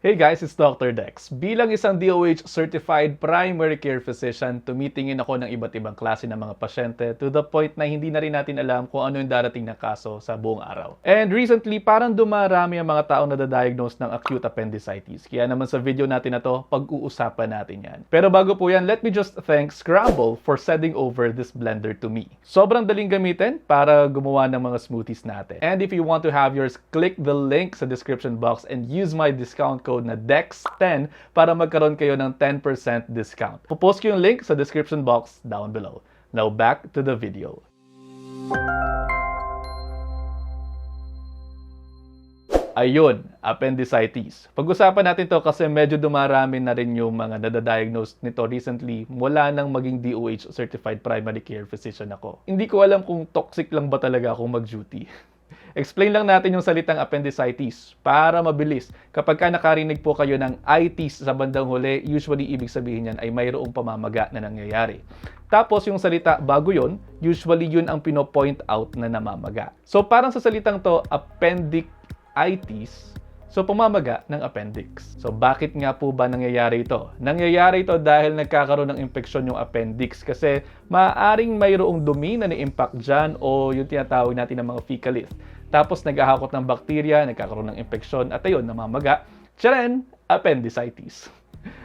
Hey guys, it's Dr. Dex. Bilang isang DOH certified primary care physician, tumitingin ako ng iba't ibang klase ng mga pasyente to the point na hindi na rin natin alam kung ano yung darating na kaso sa buong araw. And recently, parang dumarami ang mga taong nadadiagnose ng acute appendicitis. Kaya naman sa video natin na to, pag-uusapan natin yan. Pero bago po yan, let me just thank Scramble for sending over this blender to me. Sobrang daling gamitin para gumawa ng mga smoothies natin. And if you want to have yours, click the link sa description box and use my discount code na DEX10 para magkaroon kayo ng 10% discount. Popost ko yung link sa description box down below. Now back to the video. Ayun, appendicitis. Pag-usapan natin to kasi medyo dumarami na rin yung mga nadadiagnose nito recently mula nang maging DOH certified primary care physician ako. Hindi ko alam kung toxic lang ba talaga akong mag-duty. Explain lang natin yung salitang appendicitis para mabilis. Kapag ka nakarinig po kayo ng itis sa bandang huli, usually ibig sabihin yan ay mayroong pamamaga na nangyayari. Tapos yung salita bago yon, usually yun ang pino-point out na namamaga. So parang sa salitang to, appendicitis, so pamamaga ng appendix. So bakit nga po ba nangyayari ito? Nangyayari ito dahil nagkakaroon ng infeksyon yung appendix kasi maaaring mayroong dumi na na-impact dyan o yung tinatawag natin ng mga fecalith. Tapos naghahakot ng bakterya, nagkakaroon ng infeksyon at ayun, namamaga. Tiyan, appendicitis.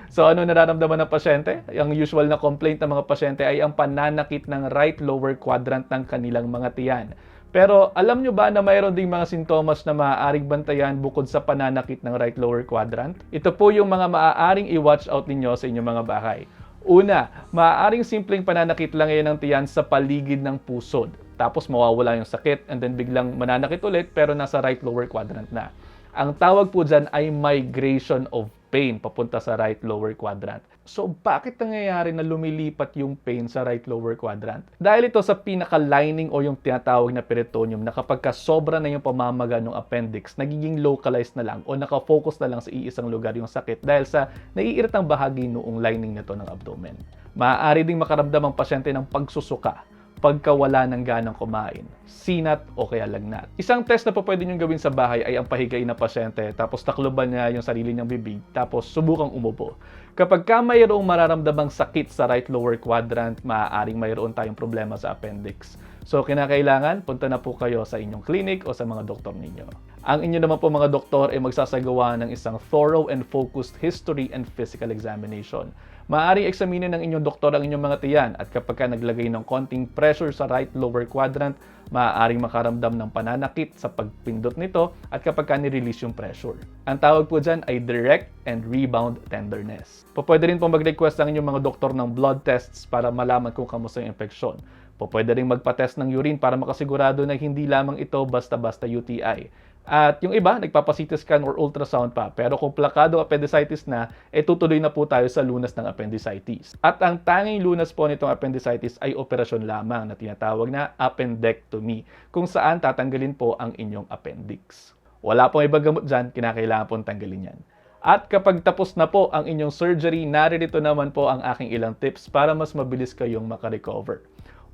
So ano nararamdaman ng pasyente? Ang usual na complaint ng mga pasyente ay ang pananakit ng right lower quadrant ng kanilang mga tiyan. Pero alam nyo ba na mayroon ding mga sintomas na maaaring bantayan bukod sa pananakit ng right lower quadrant? Ito po yung mga maaaring i-watch out ninyo sa inyong mga bahay. Una, maaaring simpleng pananakit lang yan ng tiyan sa paligid ng pusod. Tapos mawawala yung sakit and then biglang mananakit ulit pero nasa right lower quadrant na. Ang tawag po dyan ay migration of pain papunta sa right lower quadrant. So, bakit nangyayari na lumilipat yung pain sa right lower quadrant? Dahil ito sa pinaka-lining o yung tinatawag na peritoneum na kapag sobra na yung pamamaga ng appendix, nagiging localized na lang o nakafocus na lang sa iisang lugar yung sakit dahil sa naiiritang bahagi noong lining nito ng abdomen. Maaari ding makaramdam ang pasyente ng pagsusuka, pagkawala ng ganang kumain, sinat o kaya lagnat. Isang test na po pwede nyo gawin sa bahay ay ang pahigain na pasyente tapos takloban niya yung sarili niyang bibig tapos subukang umupo. Kapag mayroong mararamdamang sakit sa right lower quadrant, maaaring mayroon tayong problema sa appendix. So kinakailangan, punta na po kayo sa inyong clinic o sa mga doktor ninyo. Ang inyo naman po mga doktor ay magsasagawa ng isang thorough and focused history and physical examination. Maaaring eksaminin ng inyong doktor ang inyong mga tiyan at kapag naglagay ng konting pressure sa right lower quadrant, maaaring makaramdam ng pananakit sa pagpindot nito at kapag ni-release yung pressure. Ang tawag po dyan ay direct and rebound tenderness. Pwede rin po mag-request ang inyong mga doktor ng blood tests para malaman kung kamusta yung infeksyon. Pwede rin magpa-test ng urine para makasigurado na hindi lamang ito basta-basta UTI. At yung iba, nagpapa-CT scan or ultrasound pa. Pero kung plakado appendicitis na, tutuloy na po tayo sa lunas ng appendicitis. At ang tanging lunas po nitong appendicitis ay operasyon lamang na tinatawag na appendectomy, kung saan tatanggalin po ang inyong appendix. Wala pong ibang gamot dyan, kinakailangan pong tanggalin yan. At kapag tapos na po ang inyong surgery, naririto naman po ang aking ilang tips para mas mabilis kayong makarecover.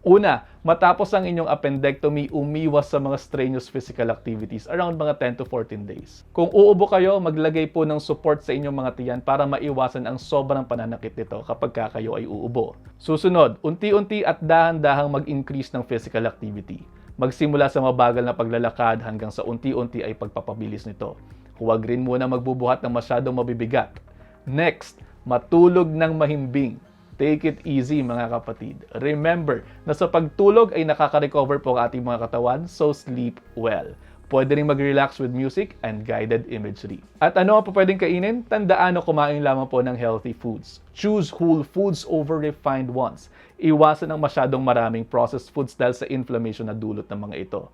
Una, matapos ang inyong appendectomy, umiwas sa mga strenuous physical activities around mga 10 to 14 days. Kung uubo kayo, maglagay po ng support sa inyong mga tiyan para maiwasan ang sobrang pananakit nito kapag kayo ay uubo. Susunod, unti-unti at dahan-dahang mag-increase ng physical activity. Magsimula sa mabagal na paglalakad hanggang sa unti-unti ay pagpapabilis nito. Huwag rin muna magbubuhat ng masyadong mabibigat. Next, matulog ng mahimbing. Take it easy mga kapatid. Remember na sa pagtulog ay nakaka-recover po ang ating mga katawan, so sleep well. Pwede rin mag-relax with music and guided imagery. At ano ang pwedeng kainin? Tandaan na kumain lamang po ng healthy foods. Choose whole foods over refined ones. Iwasan ang masyadong maraming processed foods dahil sa inflammation na dulot ng mga ito.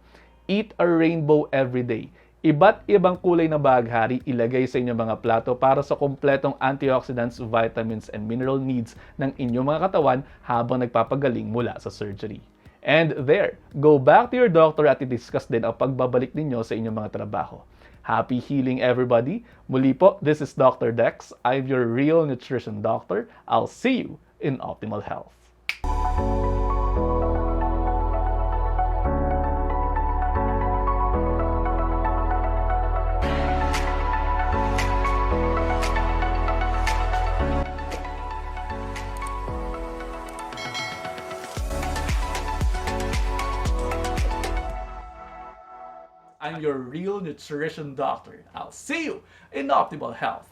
Eat a rainbow every day. Iba't ibang kulay na bahaghari ilagay sa inyong mga plato para sa kumpletong antioxidants, vitamins, and mineral needs ng inyong mga katawan habang nagpapagaling mula sa surgery. And there, go back to your doctor at i-discuss din ang pagbabalik ninyo sa inyong mga trabaho. Happy healing everybody! Muli po, this is Dr. Dex. I'm your real nutrition doctor. I'll see you in optimal health. I'm your real nutrition doctor. I'll see you in optimal health.